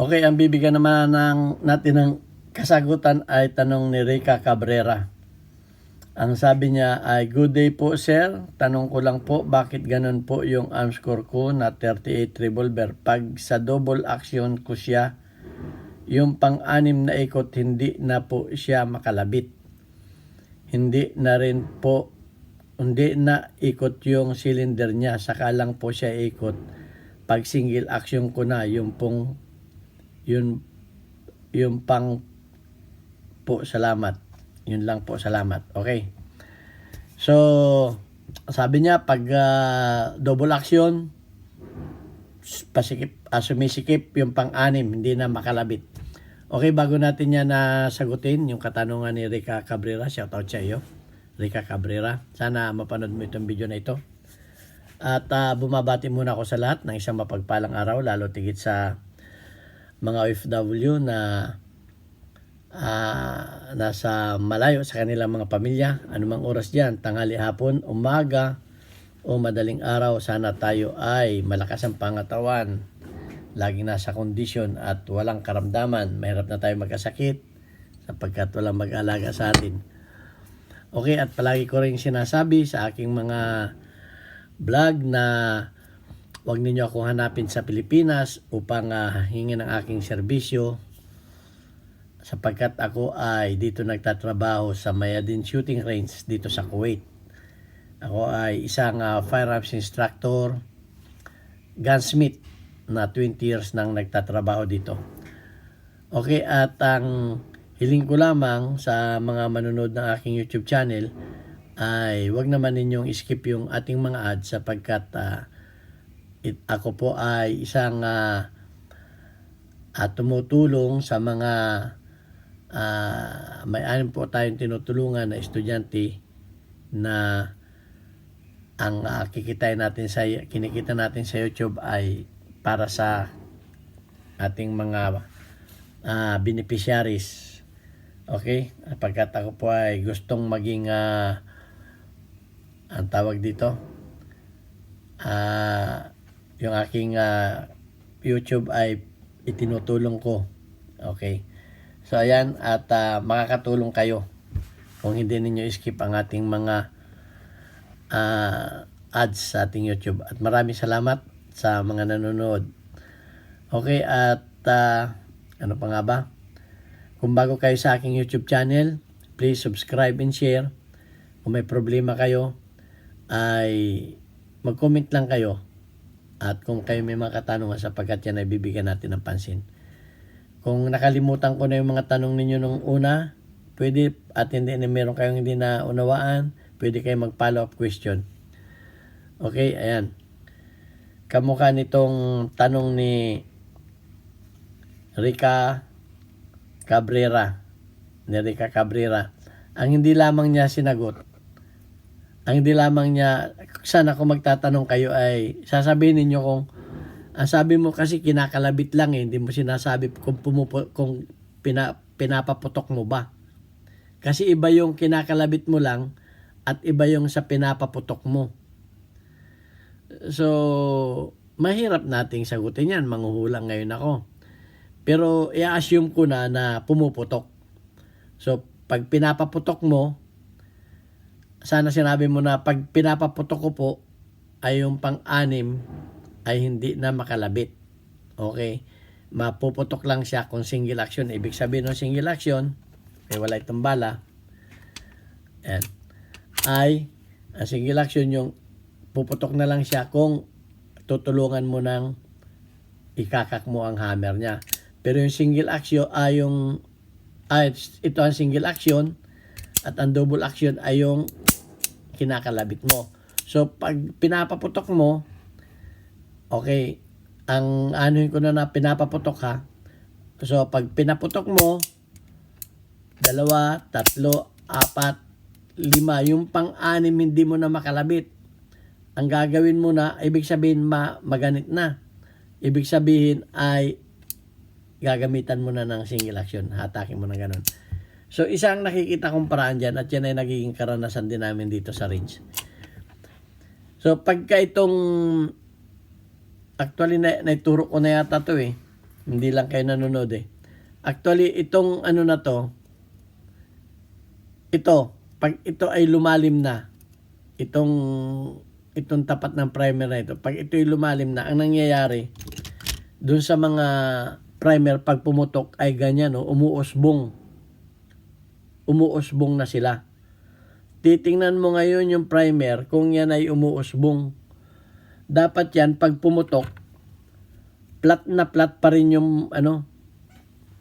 Okay, ang bibigyan naman natin ng kasagutan ay tanong ni Rica Cabrera. Ang sabi niya ay, "Good day po sir, tanong ko lang po bakit ganun po yung arm score ko na 38 revolver pag sa double action ko siya, yung pang-anim na ikot hindi na po siya makalabit. Hindi na ikot yung cylinder niya, saka lang po siya ikot. Pag single action ko na, yung pang po, salamat. Yun lang po, salamat." Okay. So, sabi niya, pag double action, sumisikip yung pang-anim, hindi na makalabit. Okay, bago natin yan sagutin yung katanungan ni Rica Cabrera, shoutout sa iyo, Rica Cabrera. Sana mapanood mo itong video na ito. At bumabati muna ako sa lahat ng isang mapagpalang araw, lalo tigit sa mga OFW na nasa malayo sa kanilang mga pamilya, anumang oras dyan, tanghali, hapon, umaga o madaling araw, sana tayo ay malakas ang pangatawan, laging nasa kondisyon at walang karamdaman. Mahirap na tayo magkasakit sapagkat walang mag-alaga sa atin. Okay, at palagi ko rin sinasabi sa aking mga vlog na huwag ninyo akong hanapin sa Pilipinas upang hingin ang aking serbisyo, sapagkat ako ay dito nagtatrabaho sa Mayadin Shooting Range dito sa Kuwait. Ako ay isang firearms instructor, gunsmith na 20 years nang nagtatrabaho dito. Okay, at ang hiling ko lamang sa mga manonood ng aking YouTube channel ay wag naman ninyong skip yung ating mga ads, sapagkat ako po ay isang tumutulong sa mga may anim po tayong tinutulungan na estudyante na ang kinikita natin sa YouTube ay para sa ating mga beneficiaries. Okay? Pagkat ako po ay gustong maging ang tawag dito, yung aking YouTube ay itinutulong ko. Okay? So ayan, at makakatulong kayo kung hindi ninyo skip ang ating mga ads sa ating YouTube. At maraming salamat sa mga nanonood. Okay, at ano pa nga ba? Kung bago kayo sa aking YouTube channel, please subscribe and share. Kung may problema kayo, ay mag-comment lang kayo. At kung kayo may mga katanungan, sapagkat yan ay bibigyan natin ng pansin. Kung nakalimutan ko na yung mga tanong ninyo nung una, pwede, at meron kayong hindi na unawaan, pwede kayo mag-follow up question. Okay, ayan. Kamukha nitong tanong ni Rica Cabrera. Ang hindi lamang niya sinagot, sana kung magtatanong kayo ay sasabihin ninyo kung ang sabi mo kasi kinakalabit lang hindi mo sinasabi kung pinapaputok mo ba. Kasi iba yung kinakalabit mo lang at iba yung sa pinapaputok mo. So, mahirap nating sagutin yan. Manghuhulang ngayon ako. Pero i-assume ko na pumuputok. So, pag pinapaputok mo, sana sinabi mo na pag pinapaputok ko po ay yung pang-anim ay hindi na makalabit. Okay? Mapuputok lang siya kung single action. Ibig sabihin ng single action, wala itong bala. Ayan. Ang single action yung puputok na lang siya kung tutulungan mo ng ikakak mo ang hammer niya. Pero yung single action ito ang single action at ang double action ay yung kinakalabit mo. So, pag pinapaputok mo, okay, ang anuhin ko na pinapaputok ha. So, pag pinaputok mo, 2, 3, 4, 5, yung pang-anim hindi mo na makalabit. Ang gagawin mo na, ibig sabihin maganit na. Ibig sabihin ay gagamitan mo na ng single action. Hatakin mo na ganun. So, isang nakikita kong paraan dyan at yan ay nagiging karanasan din namin dito sa range. So, pagka itong actually naituro ko na yata to Hindi lang kayo nanonood eh. Actually, itong ano na to, pag ito ay lumalim na, itong tapat ng primer na ito, pag ito ay lumalim na, ang nangyayari, dun sa mga primer, pag pumutok ay ganyan, no? Umuusbong na sila. Titingnan mo ngayon yung primer kung yan ay umuusbong. Dapat yan, pag pumutok, flat na flat pa rin yung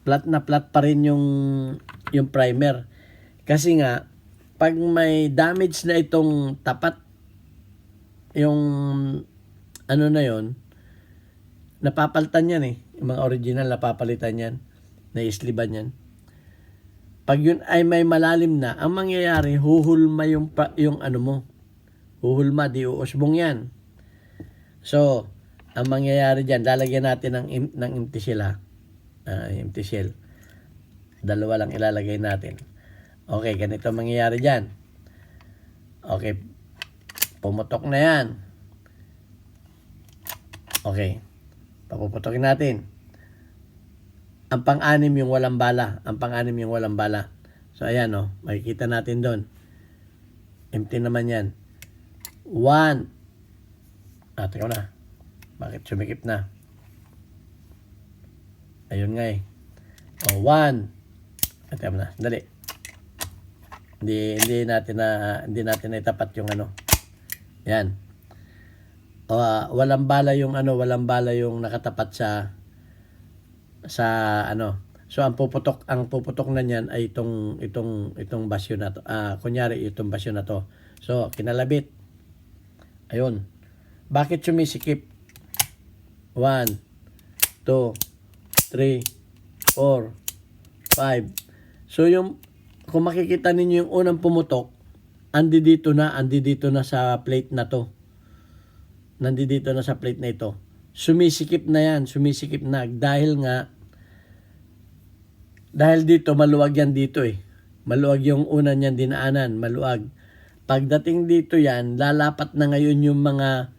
flat na flat pa rin yung primer. Kasi nga, pag may damage na itong tapat, yung ano na yon, napapalitan yan eh. Yung mga original, napapalitan yan. Naisliban yan. Pag yun ay may malalim na, ang mangyayari, huhulma yung ano mo. Huhulma, di uusbong yan. So, ang mangyayari dyan, lalagyan natin ng empty shell ha. Empty shell. Dalawa lang ilalagay natin. Okay, ganito ang mangyayari dyan. Okay, pumutok na yan. Okay, papuputokin natin. Ang pang-anim yung walang bala. So, ayan o. Makikita natin doon. Empty naman yan. 1. Teka na. Bakit sumikip na? Ayun nga eh. 1. Teka na. Dali. Hindi natin na itapat yung ano. Yan. Walang bala yung nakatapat sa ano. So ang puputok na niyan ay itong basyo na to. Kunyari itong basyo na to. So kinalabit. Ayun. Bakit sumisikip? 1 2 3 4 5. So kung makikita ninyo yung unang pumutok, andi dito na sa plate na to. Nandito na sa plate na ito. Sumisikip na dahil dito maluwag yan dito eh. Maluwag yung una niyan dinaanan, maluwag. Pagdating dito yan, lalapat na ngayon yung mga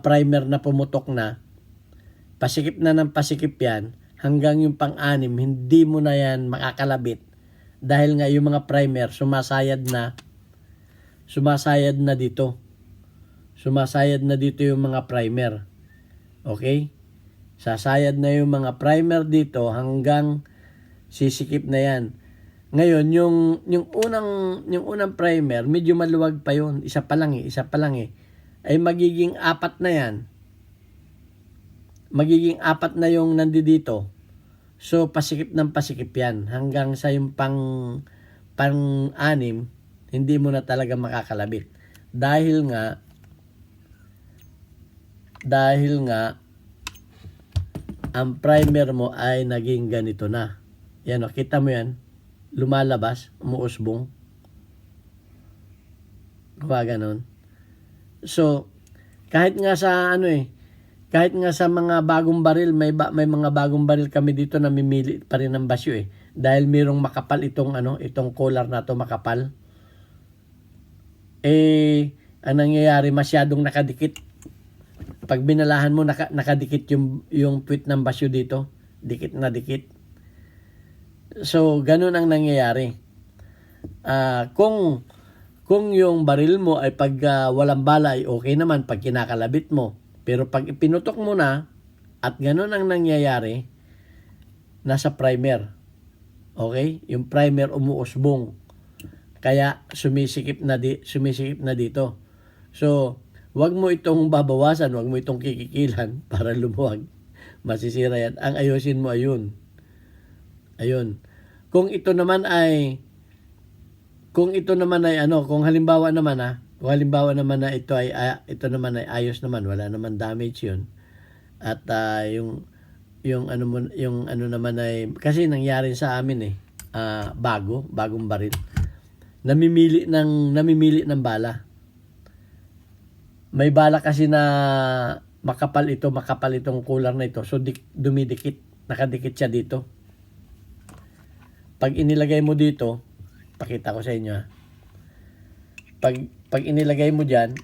primer na pumutok na. Pasikip na ng pasikip yan hanggang yung pang-anim, hindi mo na yan makakalabit. Dahil nga yung mga primer sumasayad na dito. Sumasayad na dito yung mga primer. Okay? Sasayad na yung mga primer dito hanggang sisikip na yan. Ngayon, yung unang primer, medyo maluwag pa yun. Isa pa lang eh. Ay magiging 4 na yan. Magiging 4 na yung nandito. So, pasikip ng pasikip yan. Hanggang sa yung pang-anim, hindi mo na talaga makakalabit. Dahil nga, ang primer mo ay naging ganito na. Yan o, kita mo yan. Lumalabas, umuusbong. Ganon. So, kahit nga sa mga bagong baril, may mga bagong baril kami dito na mimili pa rin ng basyo eh. Dahil mayroong makapal itong collar na to makapal. Ang nangyayari, masyadong nakadikit. Pag binalahan mo, nakadikit yung puwit ng basyo dito. Dikit na dikit. So, ganun ang nangyayari. Kung yung baril mo ay pag walang bala ay okay naman pag kinakalabit mo. Pero pag ipinutok mo na at ganun ang nangyayari, nasa primer. Okay? Yung primer umuusbong. Kaya sumisikip na dito. So, wag mo itong babawasan, wag mo itong kikikilan para lumuwag. Masisira yan. Ang ayusin mo ayun. Kung halimbawa naman na ito naman ay ayos naman, wala naman damage 'yun. At yung ano naman ay kasi nangyari sa amin bagong baril. Namimili ng bala. May bala kasi na makapal itong collar na ito. So dumidikit, nakadikit siya dito. Pag inilagay mo dito, pakita ko sa inyo ha. Pag inilagay mo diyan,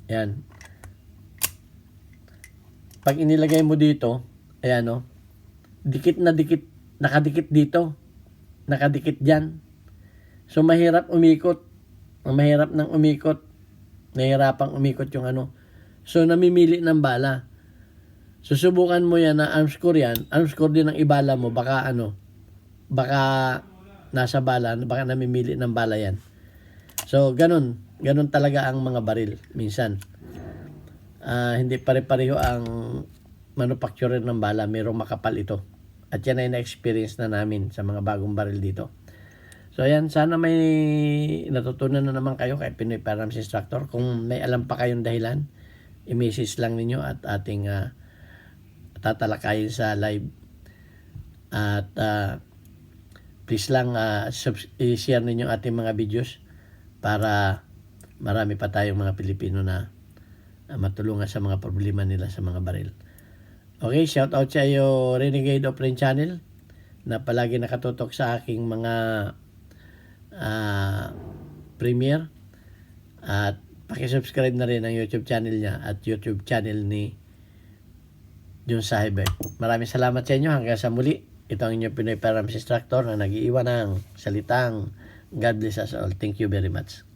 yan. pag inilagay mo dito, ayan o, dikit na dikit, nakadikit dito, nakadikit dyan. So mahirap umikot, mahirap nang umikot, nahihirapang umikot yung ano. So namimili ng bala. Susubukan mo yan na arm score yan, arm score din ng ibala mo, baka ano, baka nasa bala, baka namimili ng bala yan. So ganun talaga ang mga baril minsan. Hindi pare-pareho ang manufacturer ng bala, mayroong makapal ito. At yan ay na-experience na namin sa mga bagong baril dito. So ayan, sana may natutunan na naman kayo kay Pinoy Firearms Instructor. Kung may alam pa kayong dahilan, i-message lang ninyo at ating tatalakayin sa live. At please lang i-share ninyo ating mga videos para marami pa tayong mga Pilipino na matulungan sa mga problema nila sa mga baril. Okay, shout out sa iyo Renegade Offline Channel na palagi nakatutok sa aking mga premiere, at paki-subscribe na rin ang YouTube channel niya at YouTube channel ni John Sahiber. Maraming salamat sa inyo. Hanggang sa muli. Ito ang inyong Pinoy Firearms Instructor na nag-iiwan ng salitang God bless us all. Thank you very much.